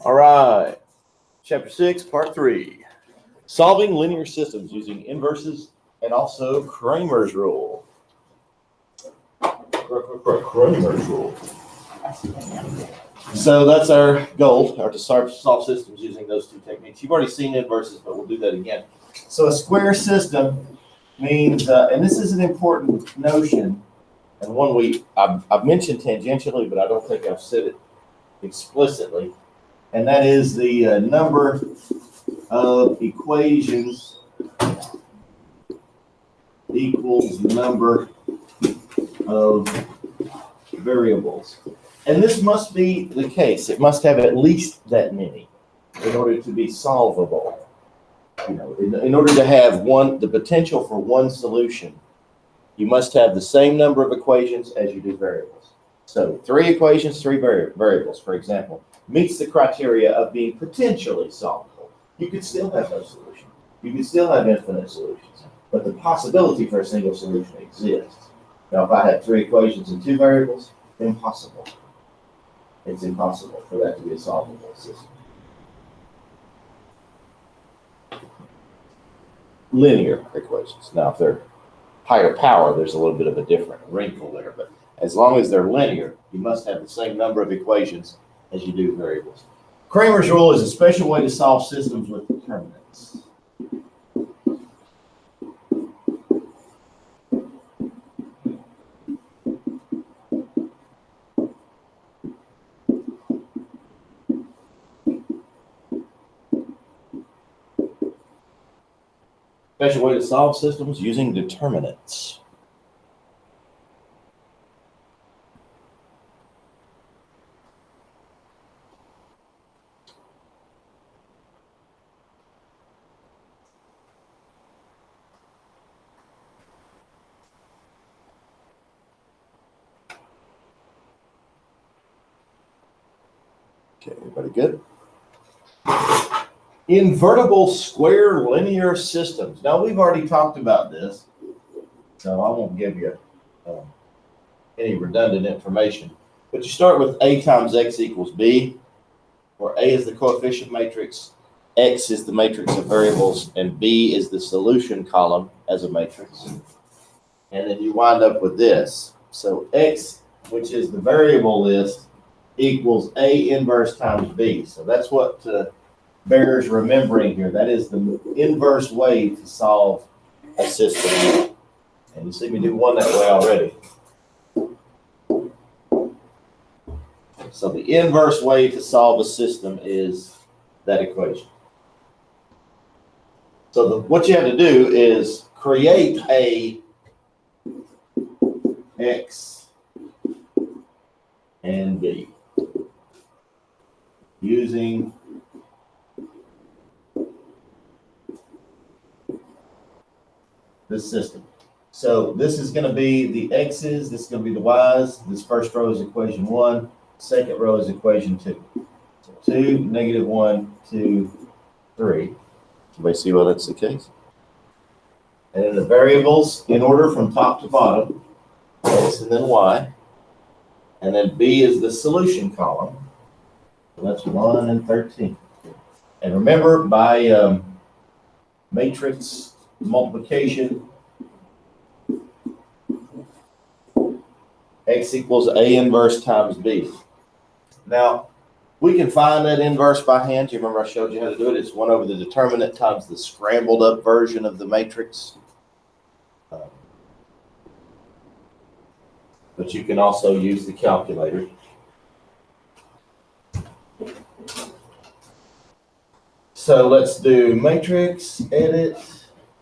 All right. Chapter 6, Part 3. Solving linear systems using inverses and also Kramer's rule. Kramer's rule. So that's our goal, or to solve systems using those two techniques. You've already seen inverses, but we'll do that again. So a square system means, and this is an important notion, and one I've mentioned tangentially, but I don't think I've said it explicitly, and that is the number of equations equals the number of variables. And this must be the case. It must have at least that many in order to be solvable. You know, in order to have the potential for one solution, you must have the same number of equations as you do variables. So 3 equations, 3 variables, for example, meets the criteria of being potentially solvable. You could still have no solution. You could still have infinite solutions, but the possibility for a single solution exists. Now, if I had 3 equations and 2 variables, impossible. It's impossible for that to be a solvable system. Linear equations. Now, if they're higher power, there's a little bit of a different wrinkle there, but as long as they're linear, you must have the same number of equations as you do variables. Kramer's rule is a special way to solve systems with determinants. Special way to solve systems using determinants. Okay, everybody good? Invertible square linear systems. Now, we've already talked about this, so I won't give you any redundant information. But you start with A times X equals B, where A is the coefficient matrix, X is the matrix of variables, and B is the solution column as a matrix. And then you wind up with this. So X, which is the variable list, equals A inverse times B. So that's what bears remembering here. That is the inverse way to solve a system. And you see me do one that way already. So the inverse way to solve a system is that equation. So what you have to do is create a X and B using this system. So this is going to be the X's, this is going to be the Y's. This first row is equation 1, second row is equation 2. So 2, negative 1, 2, 3. Everybody see why that's the case? And then the variables in order from top to bottom, X and then Y. And then B is the solution column. So that's 1 and 13. And remember, by matrix multiplication, X equals A inverse times B. Now, we can find that inverse by hand. Do you remember I showed you how to do it? It's 1 over the determinant times the scrambled up version of the matrix. But you can also use the calculator. So let's do matrix, edit,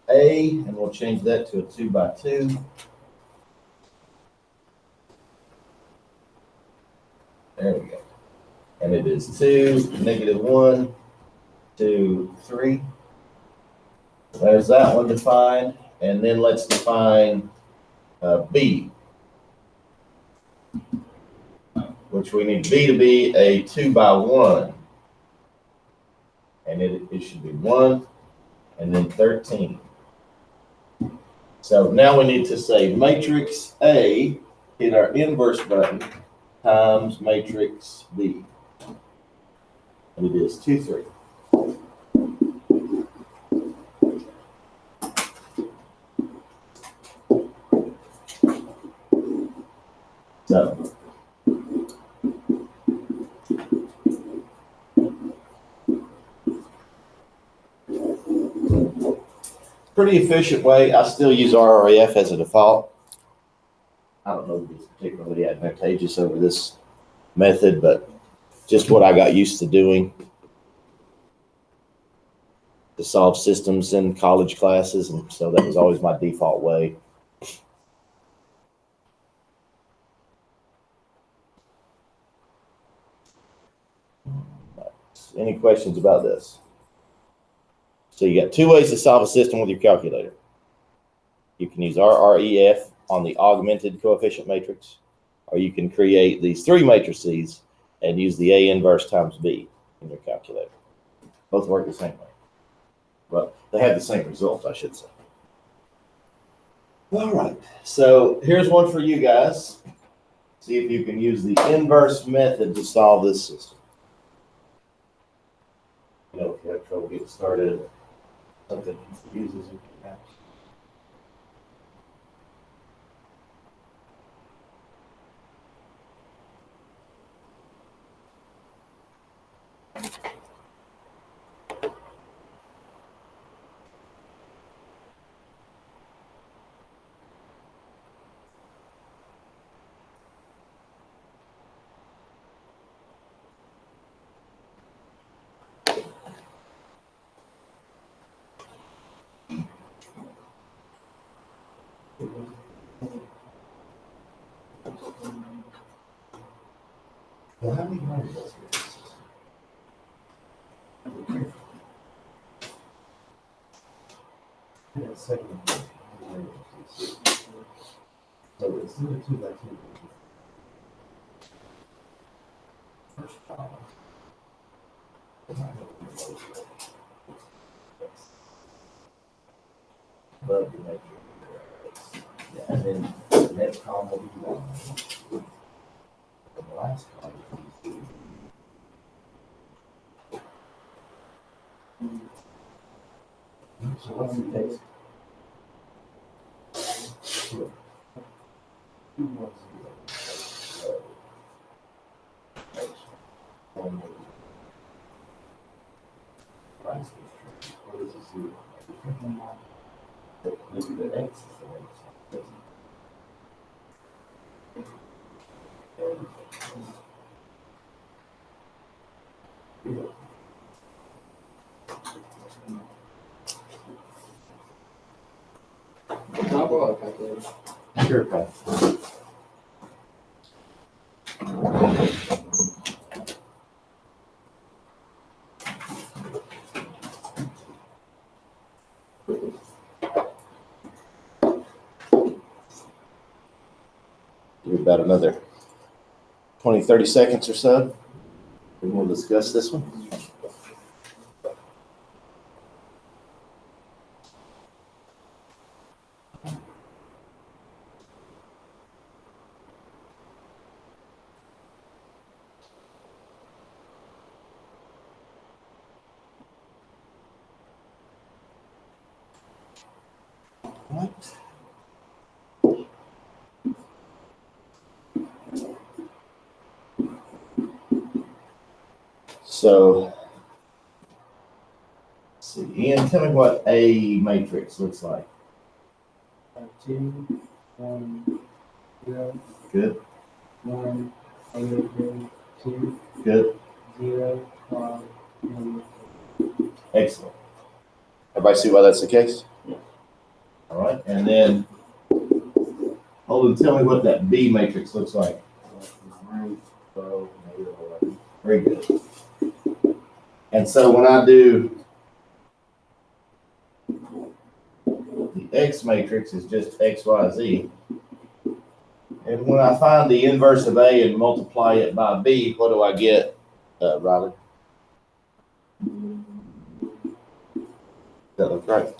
A, and we'll change that to a 2 by 2. There we go. And it is 2, negative 1, 2, 3. There's that one defined. And then let's define B, which we need B to be a 2 by 1. And it should be 1 and then 13. So now we need to say matrix A, hit our inverse button, times matrix B. And it is 2, 3. So, pretty efficient way. I still use RRAF as a default. I don't know if it's particularly advantageous over this method, but just what I got used to doing to solve systems in college classes, and so that was always my default way. Any questions about this? So you got 2 ways to solve a system with your calculator. You can use RREF on the augmented coefficient matrix, or you can create these 3 matrices and use the A inverse times B in your calculator. Both work the same way. Well, they have the same result, I should say. All right, so here's one for you guys. See if you can use the inverse method to solve this system. You know, if you have trouble getting started, something confuses you. Well, how many variables here? Yeah, second. So it's 2 by 2. First column. Above the matrix. Yeah, and then the next column will be 1. And the last column will be 2. So what's the case? 2. 2 1 0. What is the 0? Maybe the X is the X. Sure, okay. Give it about another 20, 30 seconds or so, and we'll discuss this one. Right. So, let's see, Ian, tell me what a matrix looks like. 2, 1, 0. Good. 1, 2. Good. 0, 5, 1. Excellent. Everybody see why that's the case? Yeah. All right, and then Holden, tell me what that B matrix looks like. 9, 12, -11. Very good. And so when I do the X matrix is just X, Y, Z. And when I find the inverse of A and multiply it by B, what do I get, Riley? That looks right.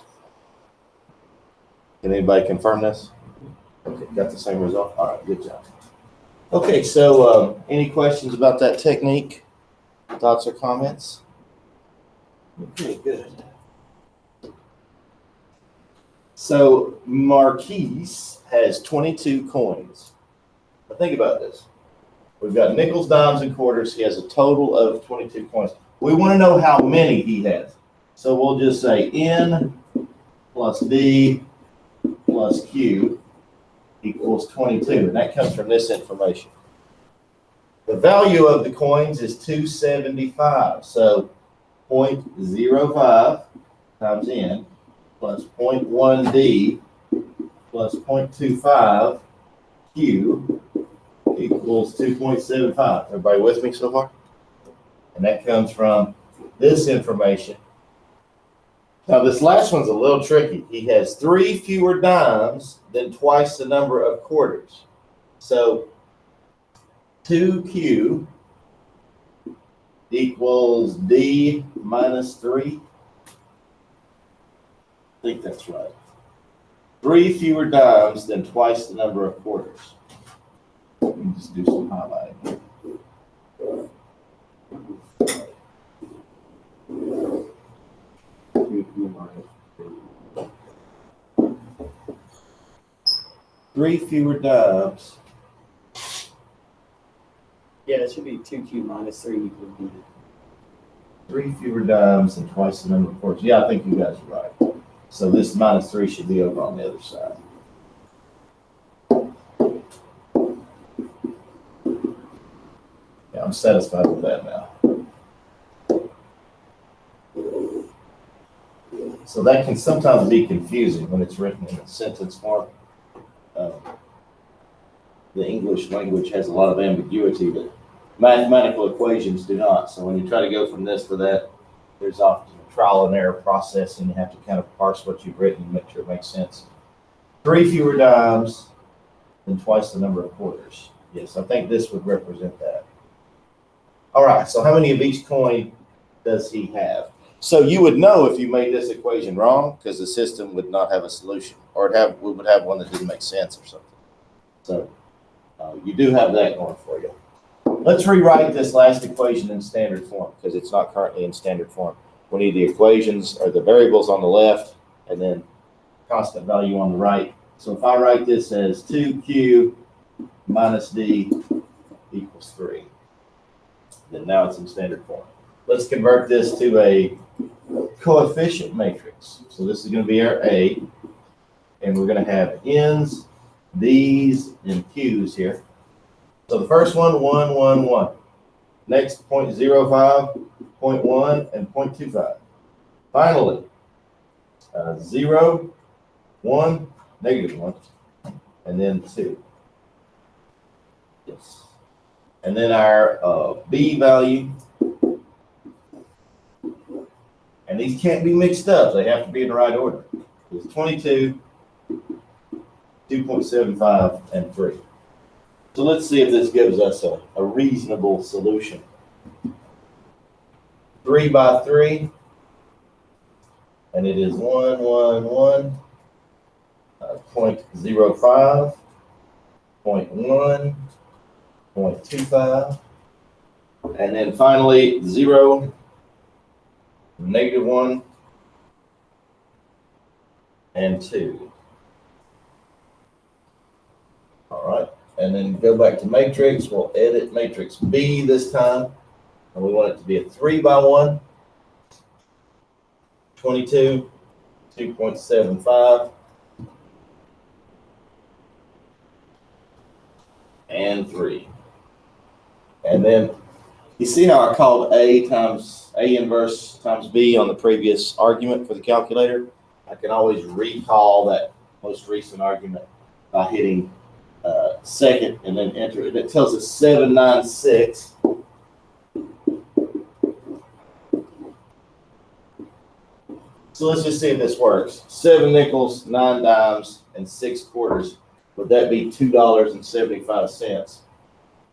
Can anybody confirm this? Okay, got the same result? All right, good job. Okay, so any questions about that technique? thoughts or comments? Okay, good. So Marquise has 22 coins. Now think about this. We've got nickels, dimes, and quarters. He has a total of 22 coins. We want to know how many he has. So we'll just say N plus D plus Q equals 22. And that comes from this information. The value of the coins is 275. So 0.05 times N plus 0.1 D plus 0.25 Q equals 2.75. Everybody with me so far? And that comes from this information. Now this last one's a little tricky. He has 3 fewer dimes than twice the number of quarters. So 2Q equals D minus 3. I think that's right. 3 fewer dimes than twice the number of quarters. Let me just do some highlighting here. Three fewer dimes. Yeah, it should be 2Q minus 3 equals D. 3 fewer dimes and twice the number of quarters. Yeah, I think you guys are right. So this minus 3 should be over on the other side. Yeah, I'm satisfied with that now. So that can sometimes be confusing when it's written in a sentence form. The English language has a lot of ambiguity that mathematical equations do not. So when you try to go from this to that, there's often a trial and error process, and you have to kind of parse what you've written and make sure it makes sense. 3 fewer dimes than twice the number of quarters. Yes, I think this would represent that. All right, so how many of each coin does he have? So you would know if you made this equation wrong, because the system would not have a solution, or we would have one that didn't make sense or something. So you do have that going for you. Let's rewrite this last equation in standard form, because it's not currently in standard form. We need the equations or the variables on the left, and then constant value on the right. So if I write this as 2Q minus D equals 3, then now it's in standard form. Let's convert this to a coefficient matrix. So this is going to be our A, and we're going to have N's, D's, and Q's here. So the first one, 1, 1, 1. Next, 0.05, 0.1, and 0.25. Finally, 0, 1, -1, and then 2. Yes. And then our B value. And these can't be mixed up. They have to be in the right order. It's 22, 2.75, and 3. So let's see if this gives us a reasonable solution. 3 by 3, and it is 1, 1, 1, 0.05, 0.1, 0.25, and then finally 0, -1, and 2. All right, and then go back to matrix. We'll edit matrix B this time, and we want it to be a 3 by 1, 22, 2.75, and 3. And then you see how I called A inverse times B on the previous argument for the calculator? I can always recall that most recent argument by hitting second and then enter it. It tells us 796. So let's just see if this works. 7 nickels, 9 dimes, and 6 quarters. Would that be $2.75?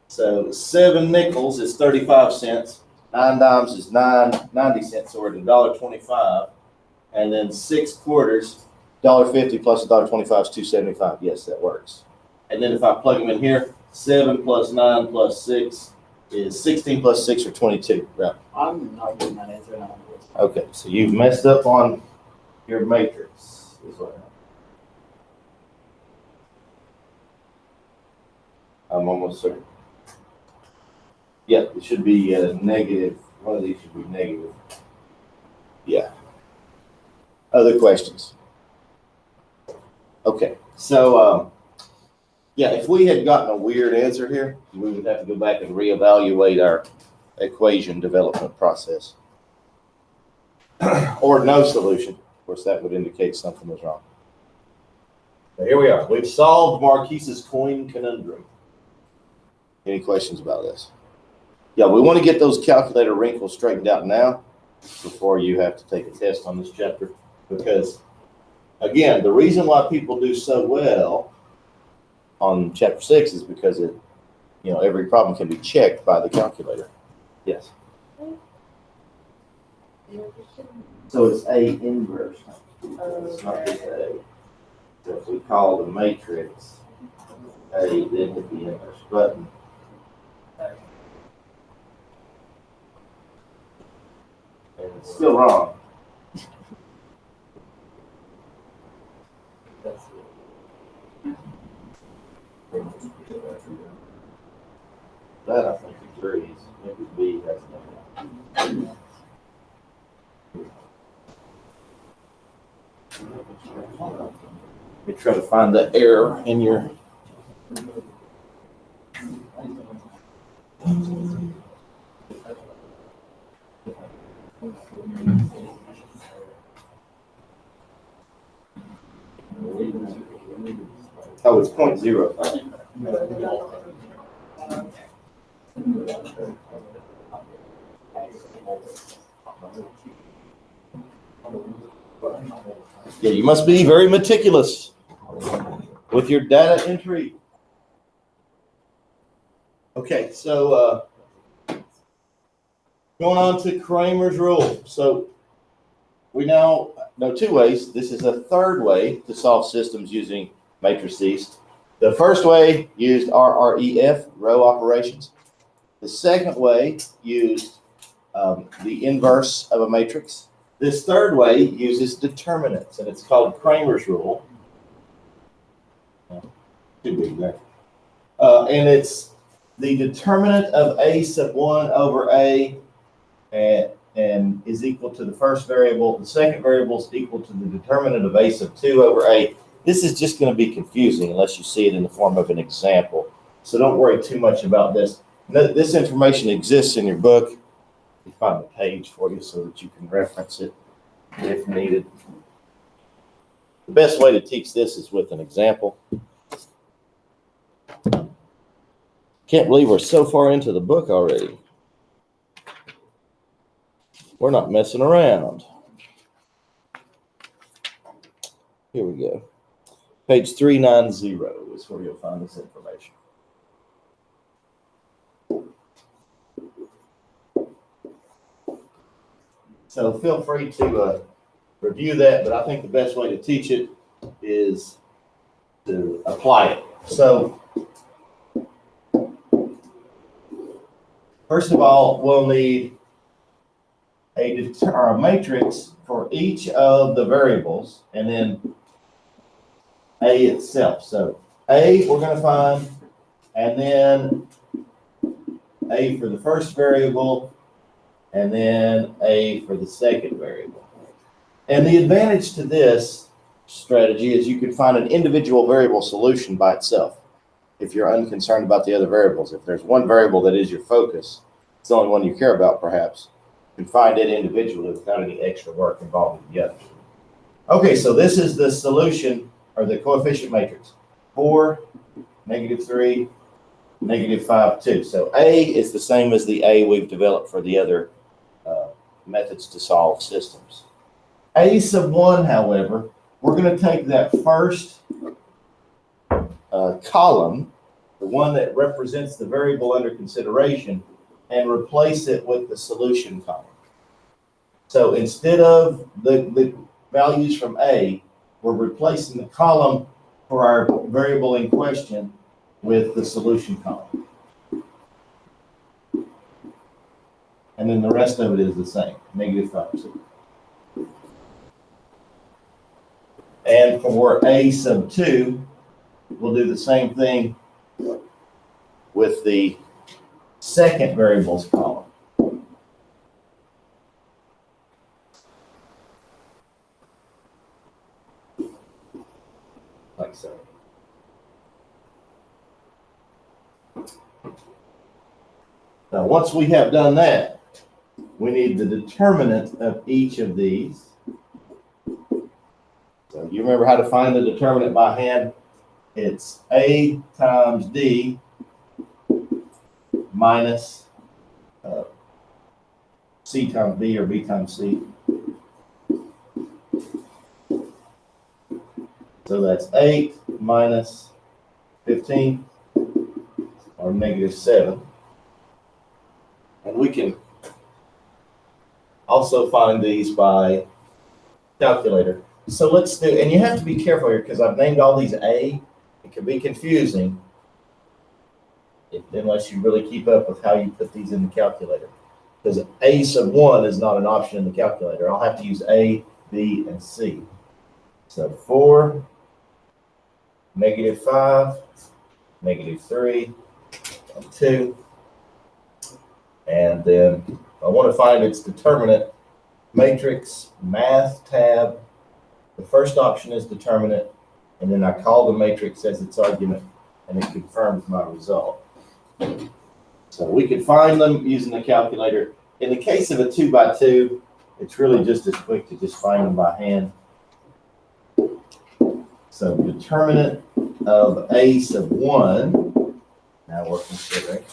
So 7 nickels is 35 cents. 9 dimes is 90 cents, so we're at $1.25. And then 6 quarters, $1.50 plus $1.25 is $2.75. Yes, that works. And then if I plug them in here, 7 plus 9 plus 6 is 16 plus 6 or 22, right? I'm not getting that answer now. Okay, so you've messed up on your matrix. Is what I'm almost certain. Yeah, it should be negative. One of these should be negative. Yeah. Other questions? Okay, so yeah, if we had gotten a weird answer here, we would have to go back and reevaluate our equation development process. Or no solution. Of course, that would indicate something was wrong. So here we are. We've solved Marquise's coin conundrum. Any questions about this? Yeah, we want to get those calculator wrinkles straightened out now before you have to take a test on this chapter. Because, again, the reason why people do so well on chapter 6 is because every problem can be checked by the calculator. Yes. So it's A inverse. It's not just A. So if we call the matrix A, then hit the inverse button. And it's still wrong. That I think agrees. Maybe B has no. Let me try to find the error in your. Oh, it's 0.05. Yeah, you must be very meticulous with your data entry. Okay, so going on to Kramer's rule. So we now know two ways. This is a third way to solve systems using matrices. The first way used RREF, row operations. The second way used the inverse of a matrix. This third way uses determinants, and it's called Kramer's rule. Too big there. And it's the determinant of A sub 1 over A and is equal to the first variable. The second variable is equal to the determinant of A sub 2 over A. This is just going to be confusing unless you see it in the form of an example. So don't worry too much about this. This information exists in your book. We find the page for you so that you can reference it if needed. The best way to teach this is with an example. Can't believe we're so far into the book already. We're not messing around. Here we go. Page 390 is where you'll find this information. So feel free to review that, but I think the best way to teach it is to apply it. So first of all, we'll need a matrix for each of the variables, and then A itself. So A we're going to find, and then A for the first variable, and then A for the second variable. And the advantage to this strategy is you can find an individual variable solution by itself if you're unconcerned about the other variables. If there's one variable that is your focus, it's the only one you care about perhaps, you can find it individually without any extra work involving the others. Okay, so this is the solution, or the coefficient matrix. 4, -3, -5, 2. So A is the same as the A we've developed for the other methods to solve systems. A sub 1, however, we're going to take that first column, the one that represents the variable under consideration, and replace it with the solution column. So instead of the values from A, we're replacing the column for our variable in question with the solution column. And then the rest of it is the same, negative 5, 2. And for a sub 2, we'll do the same thing with the second variables column. Like so. Now, once we have done that, we need the determinant of each of these. So you remember how to find the determinant by hand? It's A times D minus C times B or B times C. So that's 8 minus 15 or negative 7. And we can also find these by calculator. So let's do, and you have to be careful here because I've named all these A. It can be confusing unless you really keep up with how you put these in the calculator. Because A sub 1 is not an option in the calculator. I'll have to use A, B, and C. So 4, negative 5, negative 3, and 2. And then I want to find its determinant. Matrix, math tab. The first option is determinant, and then I call the matrix as its argument, and it confirms my result. So we can find them using the calculator. In the case of a 2 by 2, it's really just as quick to just find them by hand. So determinant of A sub 1, now we're considering,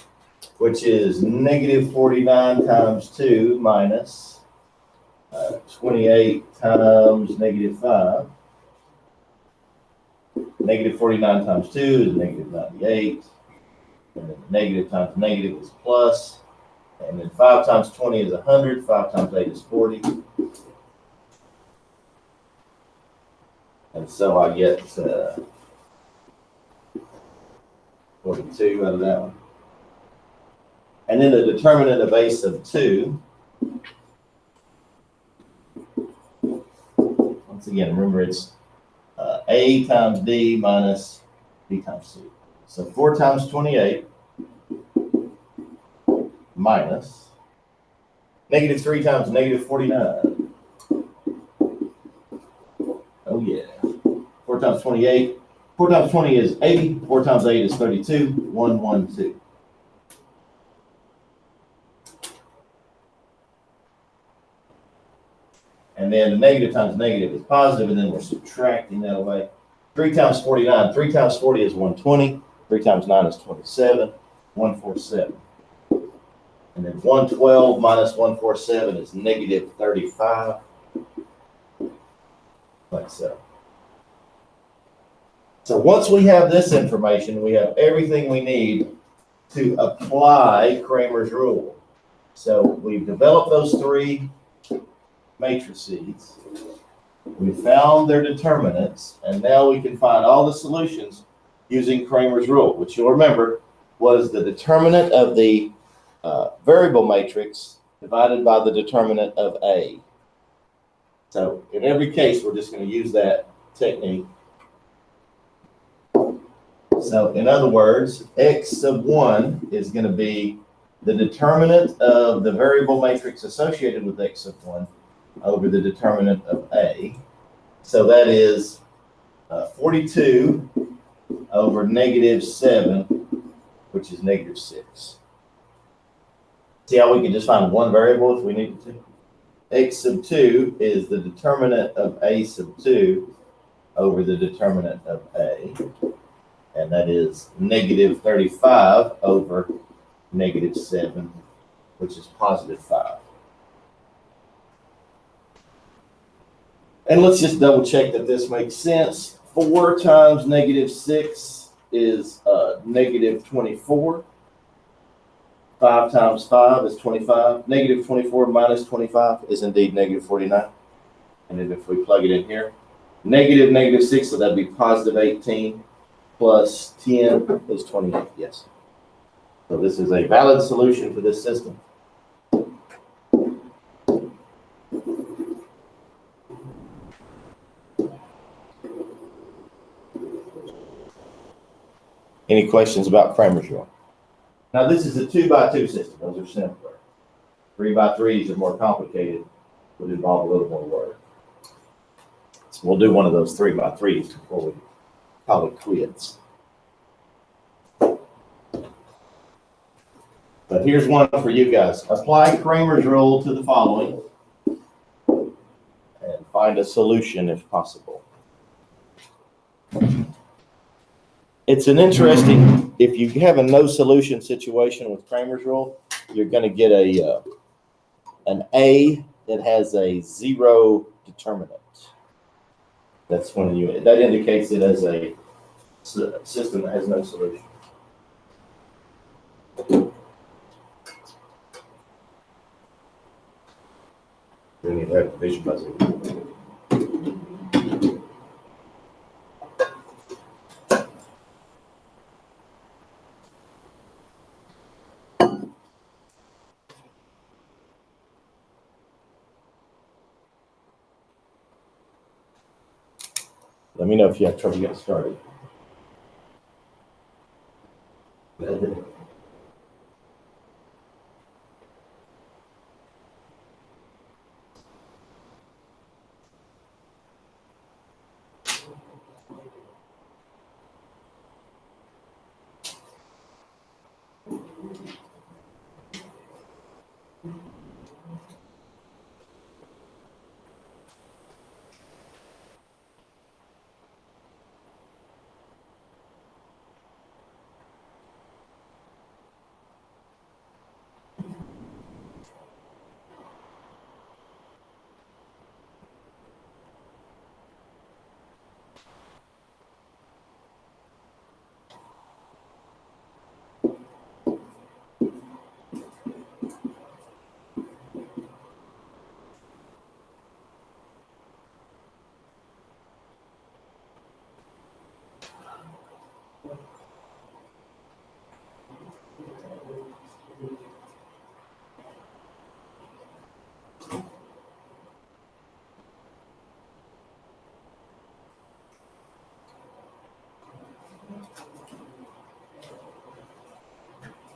which is negative 49 times 2 minus 28 times negative 5. Negative 49 times 2 is negative 98. And then negative times negative is plus. And then 5 times 20 is 100. 5 times 8 is 40. And so I get 42 out of that one. And then the determinant of A sub 2. Once again, remember it's A times D minus B times C. So 4 times 28 minus negative 3 times negative 49. Oh yeah. 4 times 28. 4 times 20 is 80. 4 times 8 is 32. 112. And then the negative times negative is positive, and then we're subtracting that away. 3 times 49. 3 times 40 is 120. 3 times 9 is 27. 147. And then 112 minus 147 is negative 35. Like so. So once we have this information, we have everything we need to apply Cramer's rule. So we've developed those 3 matrices. We found their determinants, and now we can find all the solutions using Cramer's rule, which you'll remember was the determinant of the variable matrix divided by the determinant of A. So in every case, we're just going to use that technique. So in other words, X sub 1 is going to be the determinant of the variable matrix associated with X sub 1 over the determinant of A. So that is 42 over negative 7, which is negative 6. See how we can just find one variable if we needed to? X sub 2 is the determinant of A sub 2 over the determinant of A. And that is negative 35 over negative 7, which is positive 5. And let's just double check that this makes sense. 4 times negative 6 is negative 24. 5 times 5 is 25. Negative 24 minus 25 is indeed negative 49. And then if we plug it in here, negative 6, so that'd be positive 18 plus 10 is 28. Yes. So this is a valid solution for this system. Any questions about Kramer's rule? Now, this is a 2x2 system. Those are simpler. 3x3s are more complicated, would involve a little more work. So we'll do one of those 3x3s before we call it quits. But here's one for you guys. Apply Kramer's rule to the following and find a solution if possible. It's an interesting, if you have a no solution situation with Kramer's rule, you're going to get an A that has a 0 determinant. That indicates it as a system that has no solution. We need to have division by 0. Let me know if you have trouble getting started.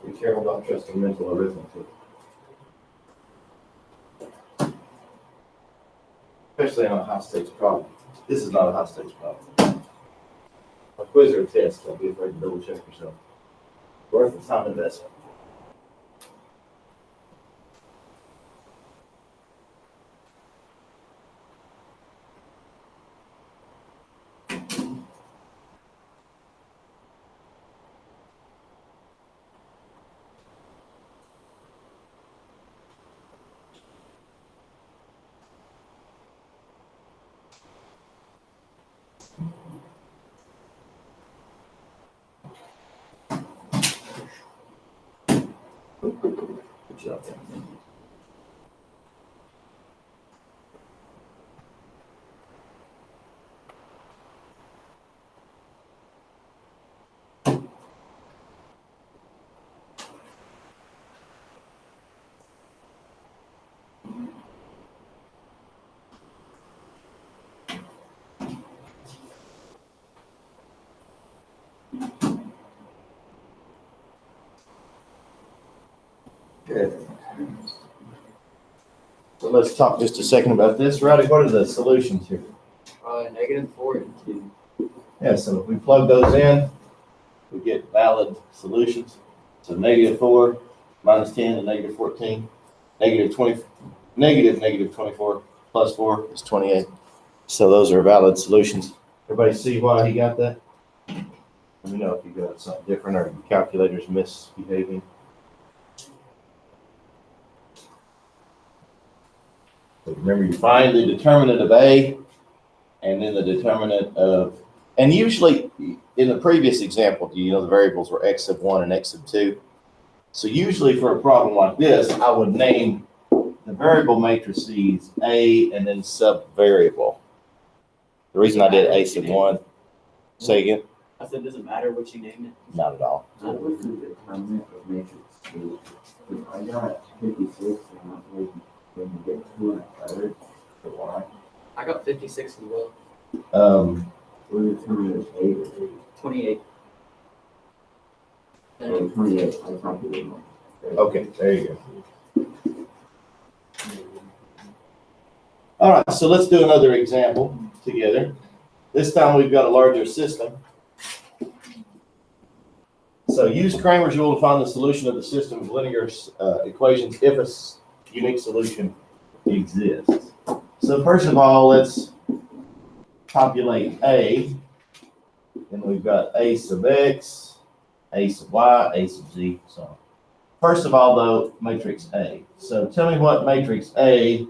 Be careful about trusting mental arithmetic. Especially on a high-stakes problem. This is not a high-stakes problem. A quiz or a test, don't be afraid to double-check yourself. Worth the time investment. Good job. Good. So let's talk just a second about this. Rowdy, what are the solutions here? -4 and 2. Yeah, so if we plug those in, we get valid solutions. So -4, -10, and -14. -24 plus 4 is 28. So those are valid solutions. Everybody see why he got that? Let me know if you got something different or your calculator's misbehaving. So remember, you find the determinant of A and then the determinant of, and usually in the previous example, the variables were x of 1 and x of 2. So usually for a problem like this, I would name the variable matrices A and then subvariable. The reason I did A sub 1, say again? I said, does it matter what you name it? Not at all. So what's the determinant of matrix two? I got 56 and I'm waiting when you get 2 and a third. So why? I got 56 as well. Um, What determinant is 8 or 8? 28. 28. I calculated it. Okay, there you go. All right, so let's do another example together. This time we've got a larger system. So use Kramer's rule to find the solution of the system of linear equations if a unique solution exists. So first of all, let's populate A. And we've got A sub X, A sub Y, A sub Z, so on. First of all, though, matrix A. So tell me what matrix A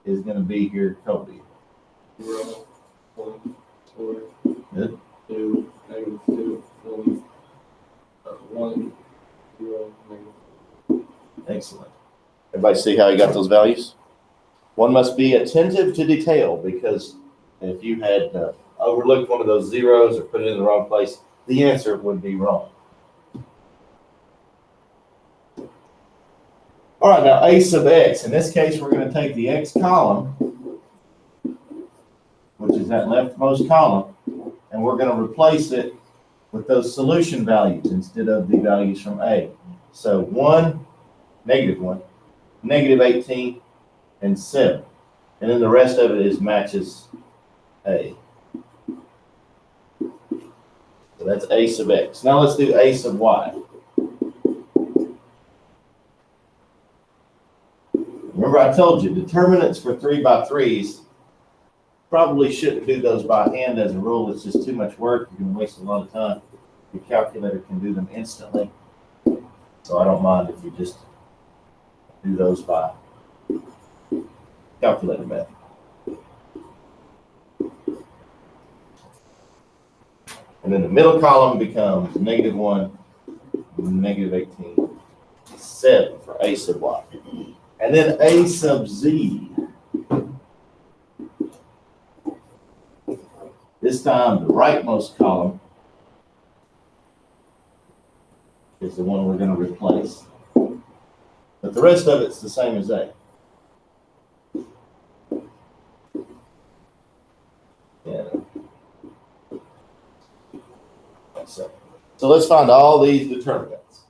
is going to be here, Cody. 0, 1, 4, Good. 2, -2, 1, 0, -. Excellent. Everybody see how you got those values? One must be attentive to detail, because if you had overlooked one of those zeros or put it in the wrong place, the answer would be wrong. All right, now A sub X. In this case, we're going to take the X column, which is that leftmost column, and we're going to replace it with those solution values instead of the values from A. So 1, -1, -18, and 7. And then the rest of it is matches A. So that's A sub X. Now let's do A sub Y. Remember I told you, determinants for 3x3s, probably shouldn't do those by hand as a rule. It's just too much work. You're going to waste a lot of time. Your calculator can do them instantly. So I don't mind if you just do those by calculator method. And then the middle column becomes -1, -18, 7 for A sub Y. And then A sub Z. This time, the rightmost column is the one we're going to replace. But the rest of it's the same as A. Yeah. So let's find all these determinants.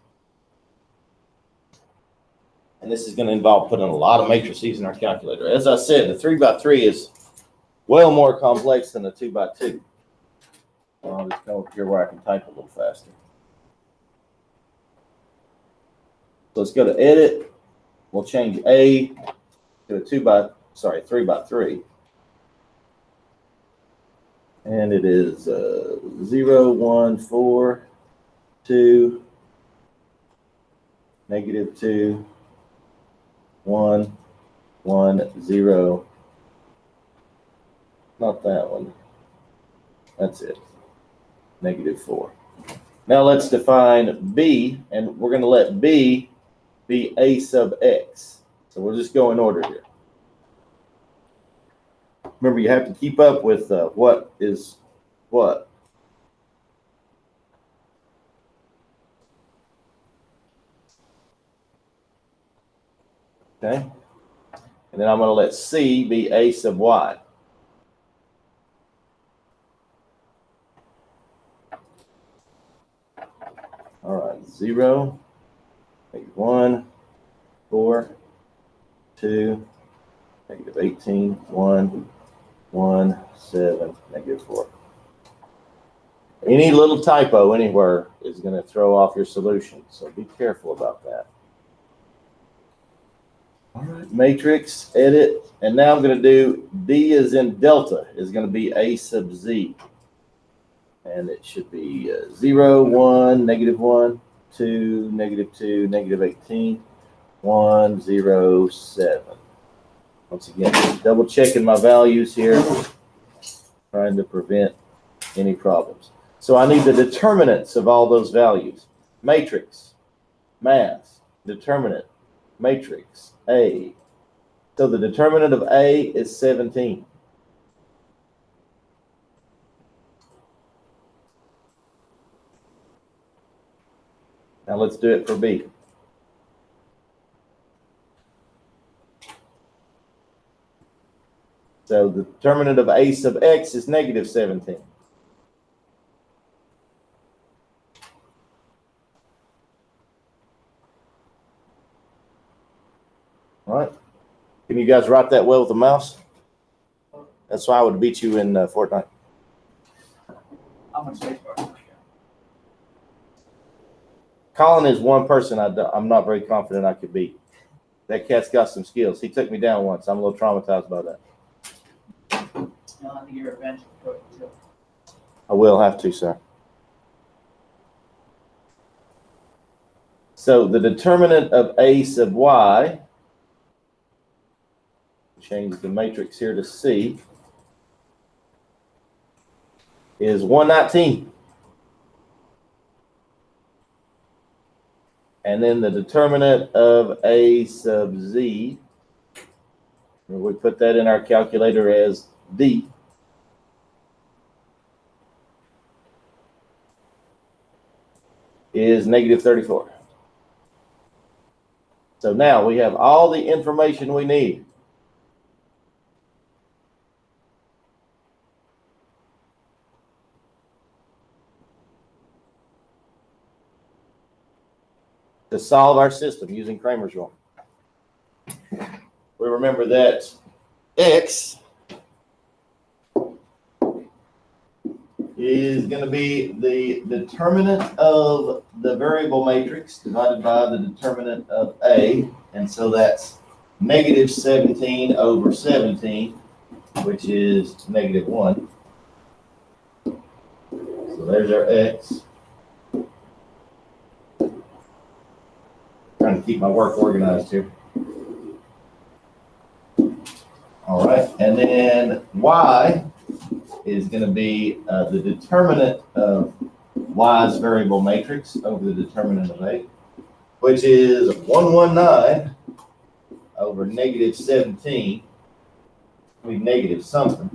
And this is going to involve putting a lot of matrices in our calculator. As I said, the 3x3 is well more complex than the 2x2. I'll just come up here where I can type a little faster. So let's go to edit. We'll change A to a 3x3. And it is 0, 1, 4, 2, -2, 1, 1, 0. Not that one. That's it. -4. Now let's define B, and we're going to let B be A sub X. So we'll just go in order here. Remember, you have to keep up with what is what. Okay. And then I'm going to let C be A sub Y. All right, 0, -1, 4, 2, -18, 1, 1, 7, -4. Any little typo anywhere is going to throw off your solution, so be careful about that. All right, matrix, edit, and now I'm going to do D as in delta is going to be A sub Z. And it should be 0, 1, -1, 2, -2, -18, 1, 0, 7. Once again, double checking my values here, trying to prevent any problems. So I need the determinants of all those values. Matrix, mass, determinant, matrix, A. So the determinant of A is 17. Now let's do it for B. So the determinant of A sub X is -17. All right. Can you guys write that well with a mouse? That's why I would beat you in Fortnite. How much space bar? Colin is one person I'm not very confident I could beat. That cat's got some skills. He took me down once. I'm a little traumatized by that. You'll have to get revenge for it too. I will have to, sir. So the determinant of A sub y, change the matrix here to C, is 119. And then the determinant of A sub z, we put that in our calculator as D, is negative 34. So now we have all the information we need. To solve our system using Kramer's rule. We remember that X is going to be the determinant of the variable matrix divided by the determinant of A. And so that's negative 17 over 17, which is negative 1. So there's our X. Trying to keep my work organized here. All right, and then Y is going to be the determinant of Y's variable matrix over the determinant of A, which is 119 over negative 17. I mean, negative something.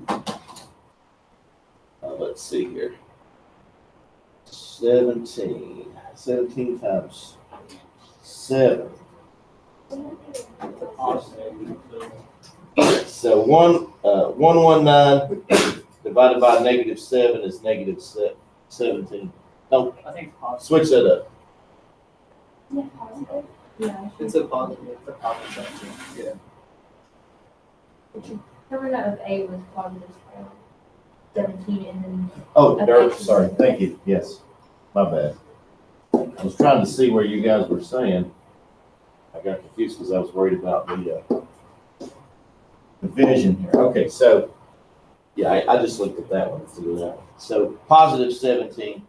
Let's see here. 17 times 7. So 119 divided by negative 7 is negative 17. No, I think it's positive. switch that up. Yeah, positive. Yeah. It's a positive. It's a positive. Yeah. Determinant of A was positive 17 and then. Oh, Okay. Dirk, sorry. Thank you. Yes, my bad. I was trying to see where you guys were saying. I got confused because I was worried about the division here. Okay, so yeah, I just looked at that one. So positive 17.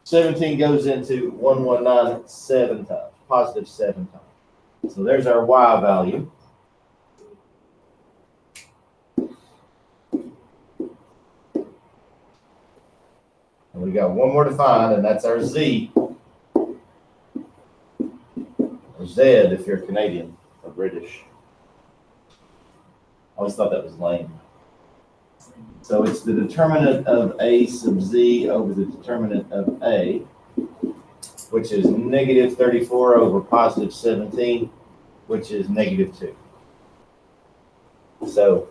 17 goes into 119 7 times. Positive 7 times. So there's our Y value. And we got one more to find, and that's our Z. Or Z if you're Canadian or British. I always thought that was lame. So it's the determinant of A sub Z over the determinant of A, which is negative 34 over positive 17, which is negative 2. So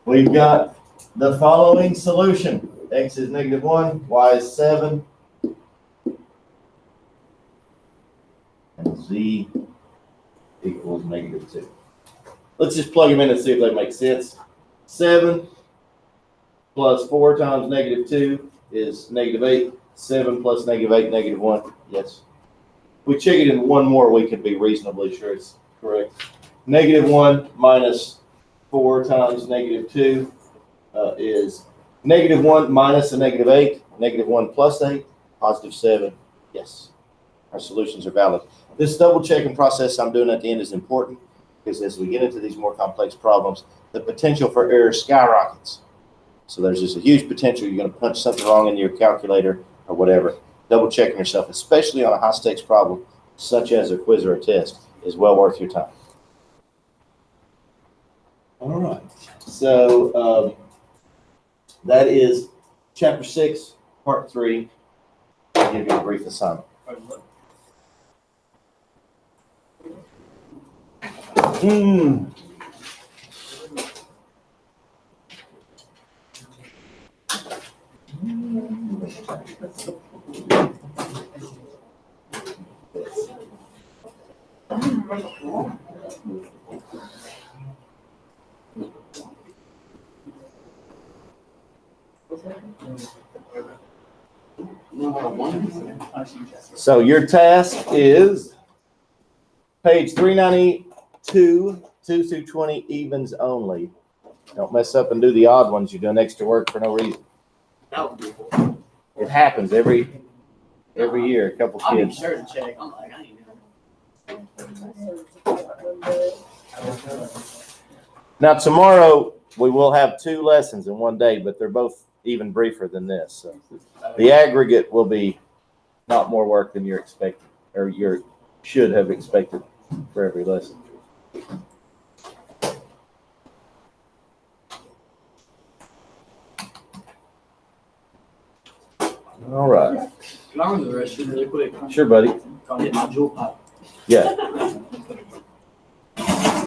we've got the following solution. X is negative 1, Y is 7, and Z equals negative 2. Let's just plug them in and see if they make sense. 7 plus 4 times negative 2 is negative 8. 7 plus negative 8, negative 1. Yes. If we check it in one more, we can be reasonably sure it's correct. Negative 1 minus 4 times negative 2 is negative 1 minus a negative 8. Negative 1 plus 8, positive 7. Yes. Our solutions are valid. This double checking process I'm doing at the end is important because as we get into these more complex problems, the potential for error skyrockets. So there's just a huge potential you're going to punch something wrong in your calculator or whatever. Double checking yourself, especially on a high stakes problem such as a quiz or a test, is well worth your time. All right. So that is chapter 6, part 3. I'll give you a brief assignment. I see Jessica. So your task is page 392, 2 through 20, evens only. Don't mess up and do the odd ones. You're doing extra work for no reason. That would be cool. It happens every year, a couple I'll be kids. sure to check. I'm like, I ain't doing Now, tomorrow, we will have 2 lessons in one day, but they're both even briefer than this. So the aggregate will be not more work than you're expecting, or you should have expected for every lesson. All right. Can I run to the restroom really quick? Sure, buddy. Go hit my jewel pop. Yeah.